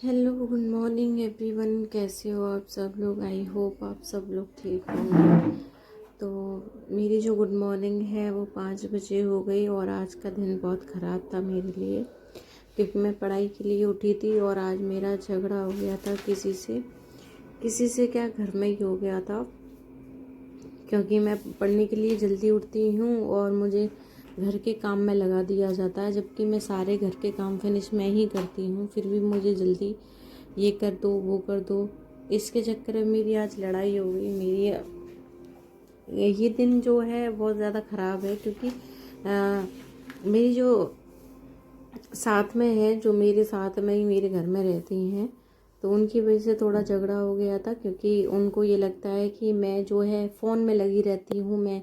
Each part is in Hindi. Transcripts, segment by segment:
Hello, good morning everyone. कैसे हो आप सब लोग? आई होप आप सब लोग ठीक होंगे। तो मेरी जो गुड मॉर्निंग है वो 5 बजे हो गई और आज का दिन बहुत ख़राब था मेरे लिए, क्योंकि मैं पढ़ाई के लिए उठी थी और आज मेरा झगड़ा हो गया था किसी से क्या, घर में ही हो गया था। क्योंकि मैं पढ़ने के लिए जल्दी उठती हूँ और मुझे घर के काम में लगा दिया जाता है, जबकि मैं सारे घर के काम फिनिश मैं ही करती हूँ, फिर भी मुझे जल्दी ये कर दो वो कर दो। इसके चक्कर में मेरी आज लड़ाई हो गई। ये दिन जो है बहुत ज़्यादा ख़राब है, क्योंकि मेरी जो साथ में है, जो मेरे साथ में ही मेरे घर में रहती हैं, तो उनकी वजह से थोड़ा झगड़ा हो गया था। क्योंकि उनको ये लगता है कि मैं जो है फ़ोन में लगी रहती हूँ, मैं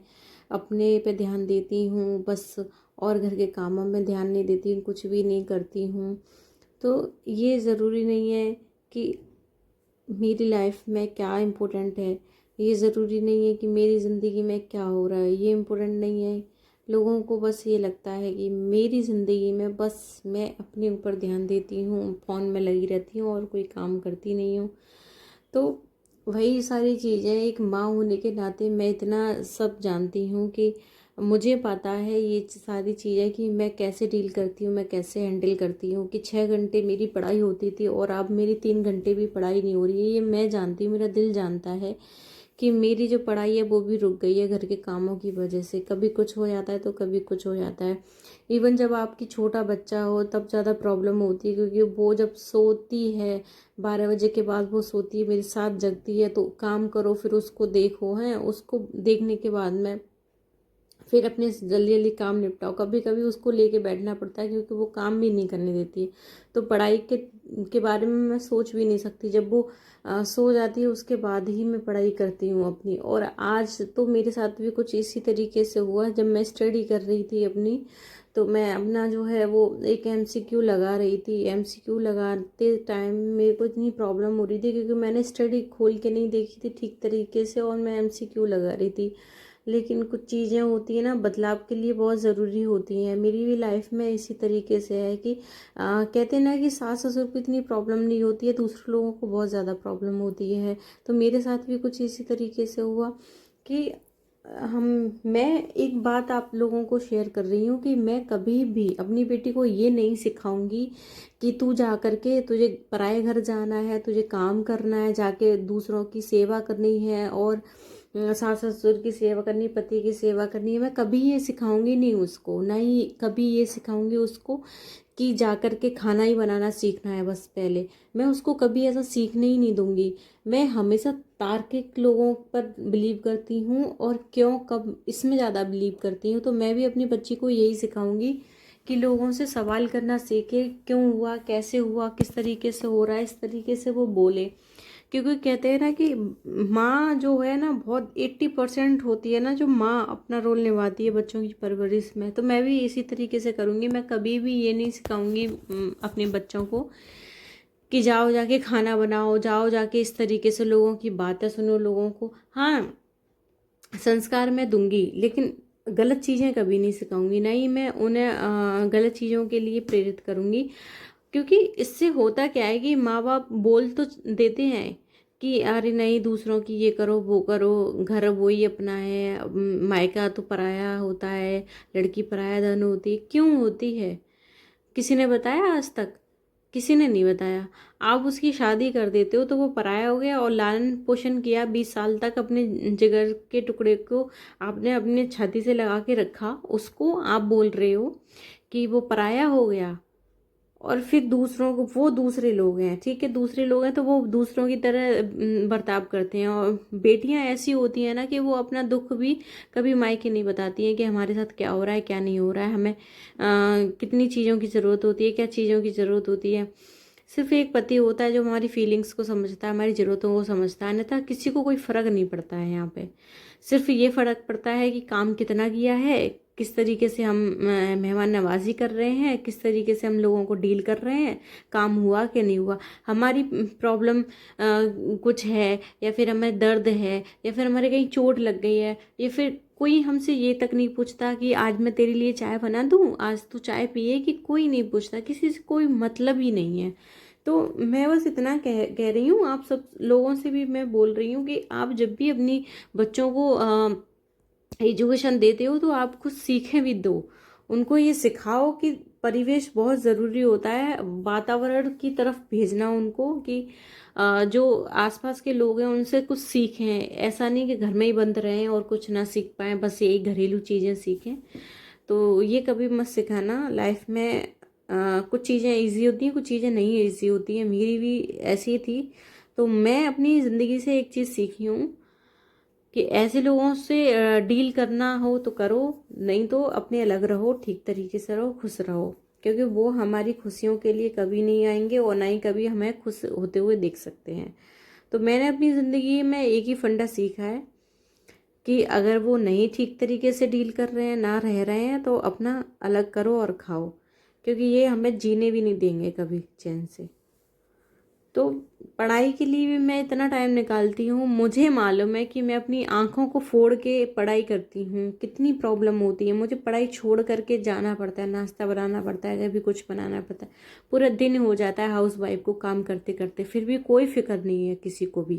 अपने पे ध्यान देती हूँ बस, और घर के कामों में ध्यान नहीं देती हूँ, कुछ भी नहीं करती हूँ। तो ये ज़रूरी नहीं है कि मेरी लाइफ में क्या इम्पोर्टेंट है, ये ज़रूरी नहीं है कि मेरी ज़िंदगी में क्या हो रहा है ये इम्पोर्टेंट नहीं है। लोगों को बस ये लगता है कि मेरी ज़िंदगी में बस मैं अपने ऊपर ध्यान देती हूँ, फ़ोन में लगी रहती हूँ और कोई काम करती नहीं हूँ। तो वही सारी चीज़ें, एक माँ होने के नाते मैं इतना सब जानती हूँ कि मुझे पता है ये सारी चीज़ें कि मैं कैसे डील करती हूँ, मैं कैसे हैंडल करती हूँ। कि 6 घंटे मेरी पढ़ाई होती थी और अब मेरी 3 घंटे भी पढ़ाई नहीं हो रही है, ये मैं जानती हूँ, मेरा दिल जानता है कि मेरी जो पढ़ाई है वो भी रुक गई है घर के कामों की वजह से। कभी कुछ हो जाता है तो कभी कुछ हो जाता है। इवन जब आपकी छोटा बच्चा हो तब ज़्यादा प्रॉब्लम होती है, क्योंकि वो जब सोती है 12 बजे के बाद वो सोती है, मेरे साथ जगती है, तो काम करो फिर उसको देखो, हैं उसको देखने के बाद में फिर अपने जल्दी जल्दी काम निपटाओ। कभी कभी उसको लेके बैठना पड़ता है, क्योंकि वो काम भी नहीं करने देती है। तो पढ़ाई के बारे में मैं सोच भी नहीं सकती। जब वो सो जाती है उसके बाद ही मैं पढ़ाई करती हूँ अपनी। और आज तो मेरे साथ भी कुछ इसी तरीके से हुआ। जब मैं स्टडी कर रही थी अपनी, तो मैं अपना जो है वो एक एमसीक्यू लगा रही थी। एमसीक्यू लगाते टाइम मेरे को इतनी प्रॉब्लम हो रही थी, क्योंकि मैंने स्टडी खोल के नहीं देखी थी ठीक तरीके से और मैं एमसीक्यू लगा रही थी। लेकिन कुछ चीज़ें होती हैं ना, बदलाव के लिए बहुत ज़रूरी होती हैं। मेरी भी लाइफ में इसी तरीके से है कि कहते हैं ना कि सास ससुर को इतनी प्रॉब्लम नहीं होती है, दूसरे लोगों को बहुत ज़्यादा प्रॉब्लम होती है। तो मेरे साथ भी कुछ इसी तरीके से हुआ कि हम मैं एक बात आप लोगों को शेयर कर रही हूँ कि मैं कभी भी अपनी बेटी को ये नहीं सिखाऊंगी कि तू जा करके, तुझे पराए घर जाना है, तुझे काम करना है, जाके दूसरों की सेवा करनी है और सास ससुर की सेवा करनी, पति की सेवा करनी है। मैं कभी ये सिखाऊंगी नहीं उसको, ना ही कभी ये सिखाऊंगी उसको कि जा कर के खाना ही बनाना सीखना है बस। पहले मैं उसको कभी ऐसा सीखने ही नहीं दूंगी। मैं हमेशा तार्किक लोगों पर बिलीव करती हूँ, और क्यों कब इसमें ज़्यादा बिलीव करती हूँ। तो मैं भी अपनी बच्ची को यही सिखाऊंगी कि लोगों से सवाल करना सीखे, क्यों हुआ, कैसे हुआ, किस तरीके से हो रहा है, इस तरीके से वो बोले। क्योंकि कहते हैं ना कि माँ जो है ना, बहुत 80% होती है ना जो माँ अपना रोल निभाती है बच्चों की परवरिश में। तो मैं भी इसी तरीके से करूँगी। मैं कभी भी ये नहीं सिखाऊंगी अपने बच्चों को कि जाओ जाके खाना बनाओ, जाओ जाके इस तरीके से लोगों की बातें सुनो। लोगों को हाँ, संस्कार मैं दूंगी, लेकिन गलत चीज़ें कभी नहीं सिखाऊंगी, ना ही मैं उन्हें गलत चीज़ों के लिए प्रेरित करूंगी। क्योंकि इससे होता क्या है कि माँ बाप बोल तो देते हैं कि अरे नहीं, दूसरों की ये करो वो करो, घर वो ही अपना है, मायका तो पराया होता है, लड़की पराया धन होती है। क्यों होती है? किसी ने बताया आज तक? किसी ने नहीं बताया। आप उसकी शादी कर देते हो तो वो पराया हो गया, और लालन पोषण किया 20 साल तक, अपने जिगर के टुकड़े को आपने अपने छाती से लगा के रखा, उसको आप बोल रहे हो कि वो पराया हो गया। और फिर दूसरों को, वो दूसरे लोग हैं, ठीक है, दूसरे लोग हैं तो वो दूसरों की तरह बर्ताव करते हैं। और बेटियां ऐसी होती हैं ना कि वो अपना दुख भी कभी मायके नहीं बताती हैं कि हमारे साथ क्या हो रहा है क्या नहीं हो रहा है, हमें कितनी चीज़ों की ज़रूरत होती है, क्या चीज़ों की ज़रूरत होती है। सिर्फ एक पति होता है जो हमारी फीलिंग्स को समझता है, हमारी ज़रूरतों को समझता है, अन्यथा किसी को कोई फ़र्क नहीं पड़ता है यहाँ पे। सिर्फ ये फ़र्क पड़ता है कि काम कितना किया है, किस तरीके से हम मेहमान नवाजी कर रहे हैं, किस तरीके से हम लोगों को डील कर रहे हैं, काम हुआ कि नहीं हुआ। हमारी प्रॉब्लम कुछ है, या फिर हमें दर्द है, या फिर हमारे कहीं चोट लग गई है, या फिर कोई हमसे ये तक नहीं पूछता कि आज मैं तेरे लिए चाय बना दूँ, आज तू चाय पिए, कि कोई नहीं पूछता, किसी से कोई मतलब ही नहीं है। तो मैं बस इतना कह रही हूँ, आप सब लोगों से भी मैं बोल रही हूँ कि आप जब भी अपनी बच्चों को एजुकेशन देते हो तो आप कुछ सीखें भी दो। उनको ये सिखाओ कि परिवेश बहुत ज़रूरी होता है, वातावरण की तरफ भेजना उनको कि जो आसपास के लोग हैं उनसे कुछ सीखें। ऐसा नहीं कि घर में ही बंद रहें और कुछ ना सीख पाएँ, बस यही घरेलू चीज़ें सीखें। तो ये कभी मत सिखाना। लाइफ में कुछ चीज़ें इजी होती हैं, कुछ चीज़ें नहीं इजी होती हैं। मेरी भी ऐसी थी। तो मैं अपनी ज़िंदगी से एक चीज़ सीखी हूँ कि ऐसे लोगों से डील करना हो तो करो, नहीं तो अपने अलग रहो, ठीक तरीके से रहो, खुश रहो, क्योंकि वो हमारी खुशियों के लिए कभी नहीं आएंगे और ना ही कभी हमें खुश होते हुए देख सकते हैं। तो मैंने अपनी ज़िंदगी में एक ही फंडा सीखा है कि अगर वो नहीं ठीक तरीके से डील कर रहे हैं, ना रह रहे हैं, तो अपना अलग करो और खाओ, क्योंकि ये हमें जीने भी नहीं देंगे कभी चैन से। तो पढ़ाई के लिए भी मैं इतना टाइम निकालती हूँ। मुझे मालूम है कि मैं अपनी आंखों को फोड़ के पढ़ाई करती हूँ, कितनी प्रॉब्लम होती है। मुझे पढ़ाई छोड़ करके जाना पड़ता है, नाश्ता बनाना पड़ता है, कभी कुछ बनाना पड़ता है, पूरा दिन हो जाता है हाउस वाइफ को काम करते करते, फिर भी कोई फिक्र नहीं है किसी को भी।